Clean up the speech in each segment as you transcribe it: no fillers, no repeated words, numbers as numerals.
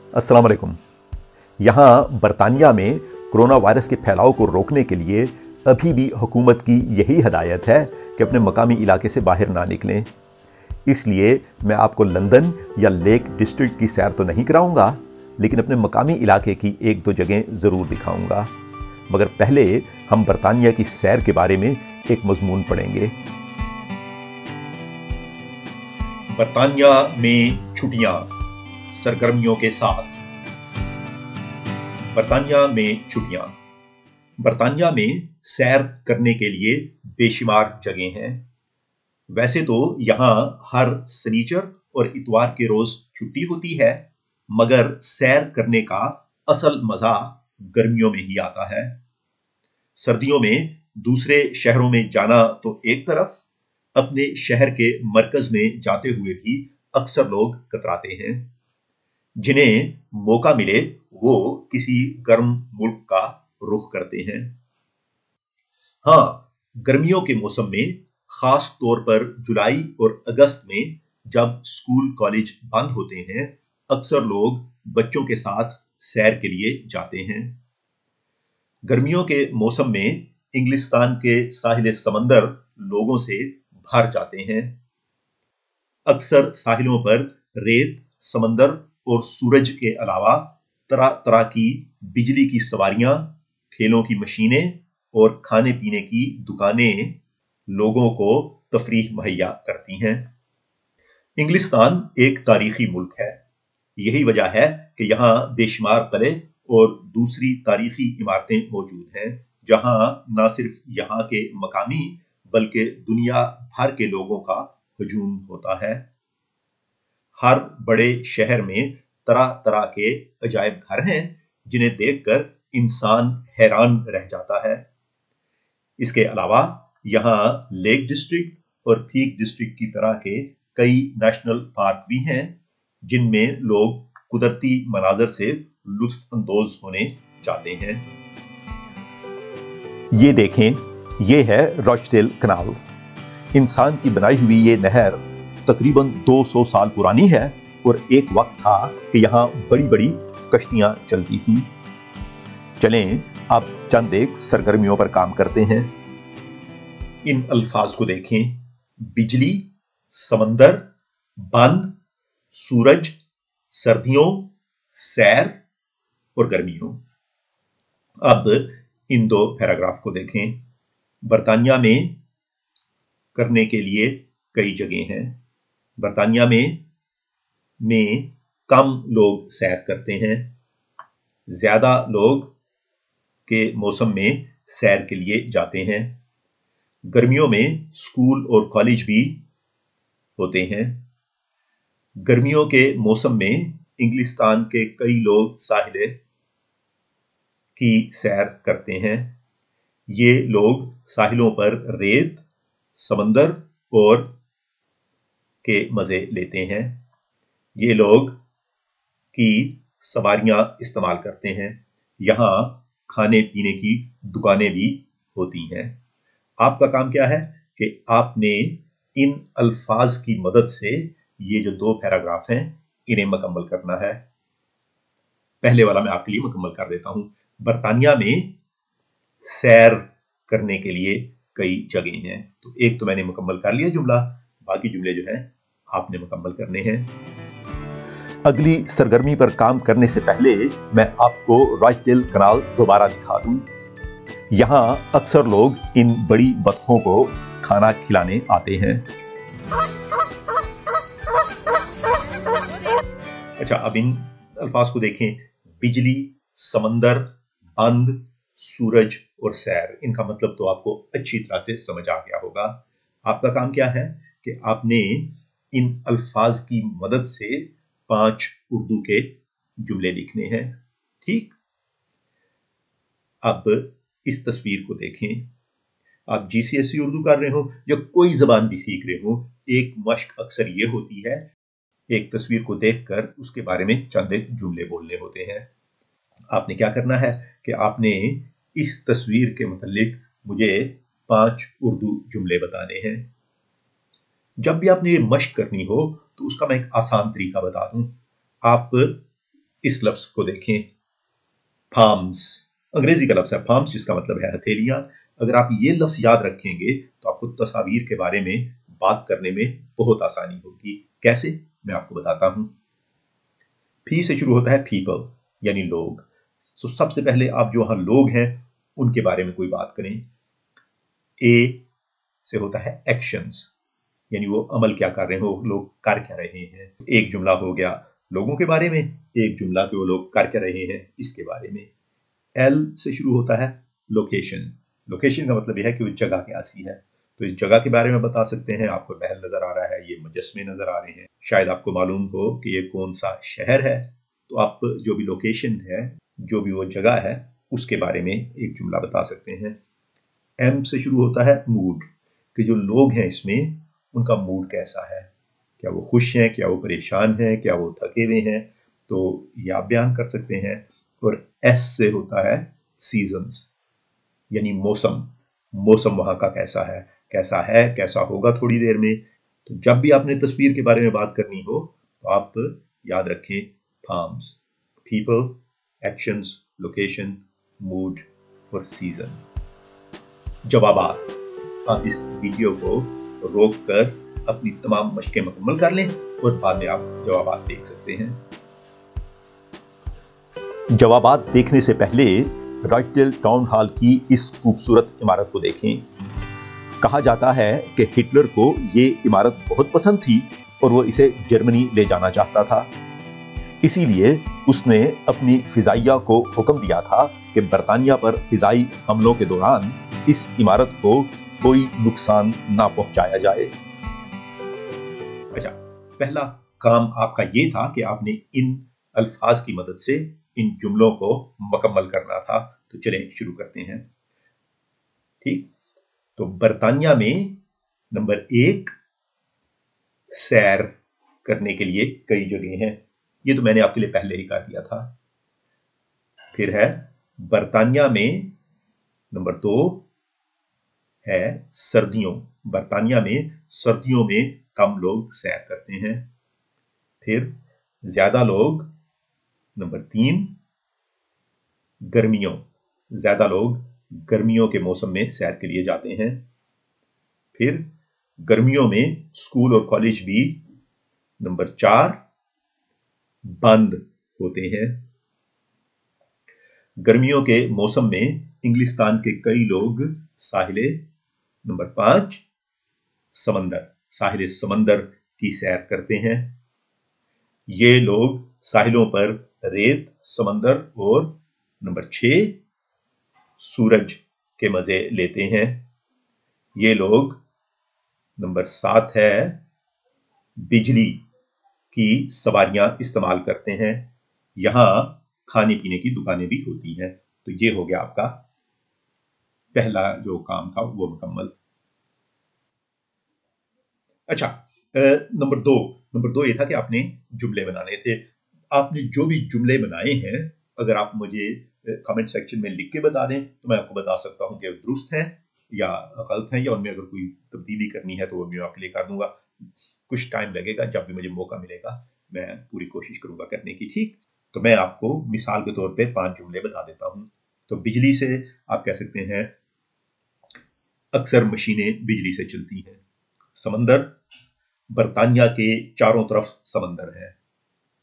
अस्सलाम वालेकुम। यहाँ बरतानिया में कोरोना वायरस के फैलाव को रोकने के लिए अभी भी हुकूमत की यही हदायत है कि अपने मकामी इलाके से बाहर ना निकलें। इसलिए मैं आपको लंदन या लेक डिस्ट्रिक्ट की सैर तो नहीं कराऊंगा, लेकिन अपने मकामी इलाके की एक दो जगह ज़रूर दिखाऊंगा। मगर पहले हम बरतानिया की सैर के बारे में एक मजमून पढ़ेंगे। बरतानिया में छुट्टियां सरगर्मियों के साथ। बरतानिया में छुट्टियां। बरतानिया में सैर करने के लिए बेशुमार जगह हैं। वैसे तो यहाँ हर शनिचर और इतवार के रोज छुट्टी होती है, मगर सैर करने का असल मजा गर्मियों में ही आता है। सर्दियों में दूसरे शहरों में जाना तो एक तरफ, अपने शहर के मरकज में जाते हुए भी अक्सर लोग कतराते हैं। जिन्हें मौका मिले वो किसी गर्म मुल्क का रुख करते हैं। हाँ, गर्मियों के मौसम में खास तौर पर जुलाई और अगस्त में जब स्कूल कॉलेज बंद होते हैं, अक्सर लोग बच्चों के साथ सैर के लिए जाते हैं। गर्मियों के मौसम में इंग्लिस्तान के साहिल समंदर लोगों से भर जाते हैं। अक्सर साहिलों पर रेत, समंदर और सूरज के अलावा तरह तरह की बिजली की सवारियां, खेलों की मशीनें और खाने पीने की दुकानें लोगों को तफरीह मुहैया करती हैं। इंग्लिस्तान एक तारीखी मुल्क है। यही वजह है कि यहाँ बेशुमार किले और दूसरी तारीखी इमारतें मौजूद हैं, जहाँ न सिर्फ यहाँ के मकामी बल्कि दुनिया भर के लोगों का हजूम होता है। हर बड़े शहर में तरह तरह के अजायब घर हैं, जिन्हें देखकर इंसान हैरान रह जाता है। इसके अलावा यहाँ लेक डिस्ट्रिक्ट और पीक डिस्ट्रिक्ट की तरह के कई नेशनल पार्क भी हैं, जिनमें लोग कुदरती मनाजर से लुत्फ अंदोज होने जाते हैं। ये देखें, ये है रॉचडेल कनाल। इंसान की बनाई हुई ये नहर तकरीबन 200 साल पुरानी है और एक वक्त था कि यहाँ बड़ी बड़ी कश्तियां चलती थीं। चलें अब चंद एक सरगर्मियों पर काम करते हैं। इन अल्फाज को देखें: बिजली, समंदर, बंद, सूरज, सर्दियों, सैर और गर्मियों। अब इन दो पैराग्राफ को देखें। बरतानिया में करने के लिए कई जगह हैं। बरतानिया में कम लोग सैर करते हैं। ज्यादा लोग के मौसम में सैर के लिए जाते हैं। गर्मियों में स्कूल और कॉलेज भी होते हैं। गर्मियों के मौसम में इंग्लिस्तान के कई लोग साहिल की सैर करते हैं। ये लोग साहिलों पर रेत, समंदर और के मजे लेते हैं। ये लोग की सवारियां इस्तेमाल करते हैं। यहाँ खाने पीने की दुकानें भी होती हैं। आपका काम क्या है कि आपने इन अल्फाज की मदद से ये जो दो पैराग्राफ हैं इन्हें मुकम्मल करना है। पहले वाला मैं आपके लिए मुकम्मल कर देता हूं। बरतानिया में सैर करने के लिए कई जगह हैं। तो एक तो मैंने मुकम्मल कर लिया जुमला, बाकी जुमले जो हैं आपने मुकम्मल करने हैं। अगली सरगर्मी पर काम करने से पहले मैं आपको रॉचडेल कनाल दोबारा दिखा दूं। यहाँ अक्सर लोग इन बड़ी बतखों को खाना खिलाने आते हैं। अच्छा, अब इन अल्फाज को देखें: बिजली, समंदर, बंद, सूरज और सैर। इनका मतलब तो आपको अच्छी तरह से समझ आ गया होगा। आपका काम क्या है कि आपने इन अल्फाज की मदद से 5 उर्दू के जुमले लिखने हैं। ठीक, अब इस तस्वीर को देखें। आप GCSE उर्दू कर रहे हो या कोई जबान भी सीख रहे हो, एक मश्क अक्सर ये होती है, एक तस्वीर को देखकर उसके बारे में चंद एक जुमले बोलने होते हैं। आपने क्या करना है कि आपने इस तस्वीर के मुतालिक मुझे 5 उर्दू जुमले बताने हैं। जब भी आपने ये मश्क करनी हो तो उसका मैं एक आसान तरीका बता दूं। आप इस लफ्ज को देखें, फार्म्स, अंग्रेजी का लफ्ज है फार्म्स, जिसका मतलब है हथेलियां। अगर आप ये लफ्ज याद रखेंगे तो आपको तस्वीर के बारे में बात करने में बहुत आसानी होगी। कैसे, मैं आपको बताता हूं। पी से शुरू होता है पीपल, यानी लोग। तो सबसे पहले आप जो वहां लोग हैं उनके बारे में कोई बात करें। ए से होता है एक्शंस, यानी वो अमल क्या कर रहे हैं, वो लोग कर क्या रहे हैं। एक जुमला हो गया लोगों के बारे में, एक जुमला कि वो लोग कर क्या रहे हैं इसके बारे में। एल से शुरू होता है लोकेशन। लोकेशन का मतलब यह है कि वो जगह कैसी है, तो इस जगह के बारे में बता सकते हैं। आपको महल नजर आ रहा है, ये मुजस्मे नजर आ रहे हैं, शायद आपको मालूम हो कि ये कौन सा शहर है, तो आप जो भी लोकेशन है, जो भी वो जगह है, उसके बारे में एक जुमला बता सकते हैं। एम से शुरू होता है मूड, कि जो लोग हैं इसमें उनका मूड कैसा है, क्या वो खुश हैं, क्या वो परेशान हैं, क्या वो थके हुए हैं, तो ये आप बयान कर सकते हैं। और एस से होता है सीजन्स, यानी मौसम। मौसम वहां का कैसा है, कैसा होगा थोड़ी देर में। तो जब भी आपने तस्वीर के बारे में बात करनी हो तो आप याद रखें farms, people, actions, location, mood और सीजन। जवाबात, आप इस वीडियो को रोक कर अपनी तमाम मशकें मुकम्मल कर लें और बाद में आप जवाबात देख सकते हैं। जवाबात देखने से पहले रॉचडेल टाउन हॉल की इस खूबसूरत इमारत को देखें। कहा जाता है कि हिटलर को ये इमारत बहुत पसंद थी और वो इसे जर्मनी ले जाना चाहता था। इसीलिए उसने अपनी फिजाइया को हुक्म दिया था कि बरतानिया पर फिजाई हमलों के दौरान इस इमारत को कोई नुकसान ना पहुंचाया जाए। अच्छा, पहला काम आपका ये था कि आपने इन अल्फाज की मदद से इन जुमलों को मुकम्मल करना था। तो चलें शुरू करते हैं। ठीक, तो बरतानिया में नंबर 1, सैर करने के लिए कई जगह हैं, ये तो मैंने आपके लिए पहले ही कह दिया था। फिर है बरतानिया में नंबर 2 है सर्दियों। बरतानिया में सर्दियों में कम लोग सैर करते हैं। फिर ज्यादा लोग, नंबर 3 गर्मियों, ज्यादा लोग गर्मियों के मौसम में सैर के लिए जाते हैं। फिर गर्मियों में स्कूल और कॉलेज भी, नंबर 4 बंद होते हैं। गर्मियों के मौसम में इंग्लिस्तान के कई लोग साहिले, नंबर 5 समंदर, साहिल समंदर की सैर करते हैं। ये लोग साहिलों पर रेत, समंदर और नंबर 6 सूरज के मजे लेते हैं। ये लोग, नंबर 7 है बिजली की सवारियां इस्तेमाल करते हैं। यहां खाने पीने की दुकानें भी होती हैं। तो ये हो गया आपका पहला जो काम था वो मुकम्मल। अच्छा, नंबर दो ये था कि आपने जुमले बनाने थे। आपने जो भी जुमले बनाए हैं, अगर आप मुझे कमेंट सेक्शन में लिख के बता दें तो मैं आपको बता सकता हूं कि दुरुस्त हैं या गलत हैं, या उनमें अगर कोई तब्दीली करनी है तो वो मैं आपके लिए कर दूंगा। कुछ टाइम लगेगा, जब भी मुझे मौका मिलेगा मैं पूरी कोशिश करूंगा करने की। ठीक, तो मैं आपको मिसाल के तौर पे 5 जुमले बता देता हूं। तो बिजली से आप कह सकते हैं अक्सर मशीनें बिजली से चलती हैं। समंदर, बरतानिया के चारों तरफ समंदर है।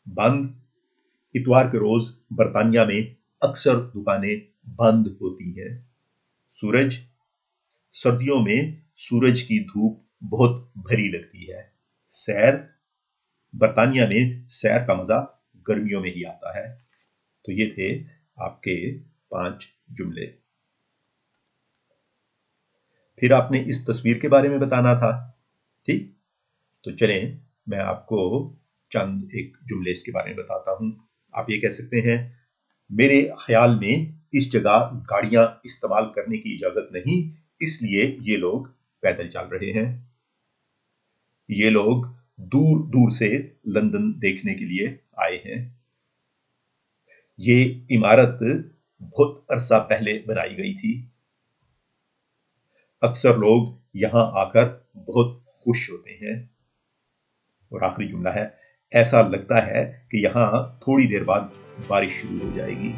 बंद, इतवार के रोज बरतानिया में अक्सर दुकानें बंद होती हैं। सूरज, सर्दियों में सूरज की धूप बहुत भरी लगती है। सैर, बरतानिया में सैर का मजा गर्मियों में ही आता है। तो ये थे आपके 5 जुमले। फिर आपने इस तस्वीर के बारे में बताना था। ठीक, तो चलें मैं आपको चंद एक जुमले इसके बारे में बताता हूं। आप ये कह सकते हैं, मेरे ख्याल में इस जगह गाड़ियां इस्तेमाल करने की इजाजत नहीं, इसलिए ये लोग पैदल चल रहे हैं। ये लोग दूर दूर से लंदन देखने के लिए आए हैं। ये इमारत बहुत अरसा पहले बनाई गई थी। अक्सर लोग यहां आकर बहुत खुश होते हैं। और आखिरी जुमला है, ऐसा लगता है कि यहां थोड़ी देर बाद بارش شروع ہو جائے گی۔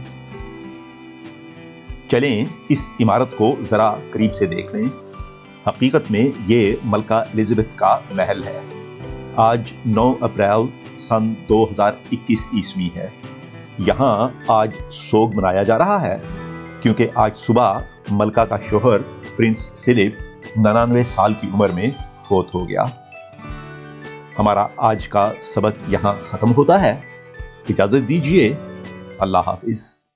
چلیں اس عمارت کو ذرا قریب سے دیکھ لیں۔ حقیقت میں یہ ملکہ الزبتھ کا محل ہے۔ آج 9 اپریل سن 2021 عیسوی ہے۔ یہاں آج سوگ منایا جا رہا ہے کیونکہ آج صبح ملکہ کا شوہر پرنس فلپ 99 سال کی عمر میں فوت ہو گیا۔ ہمارا آج کا سبق یہاں ختم ہوتا ہے۔ اجازت دیجیے، اللہ حافظ۔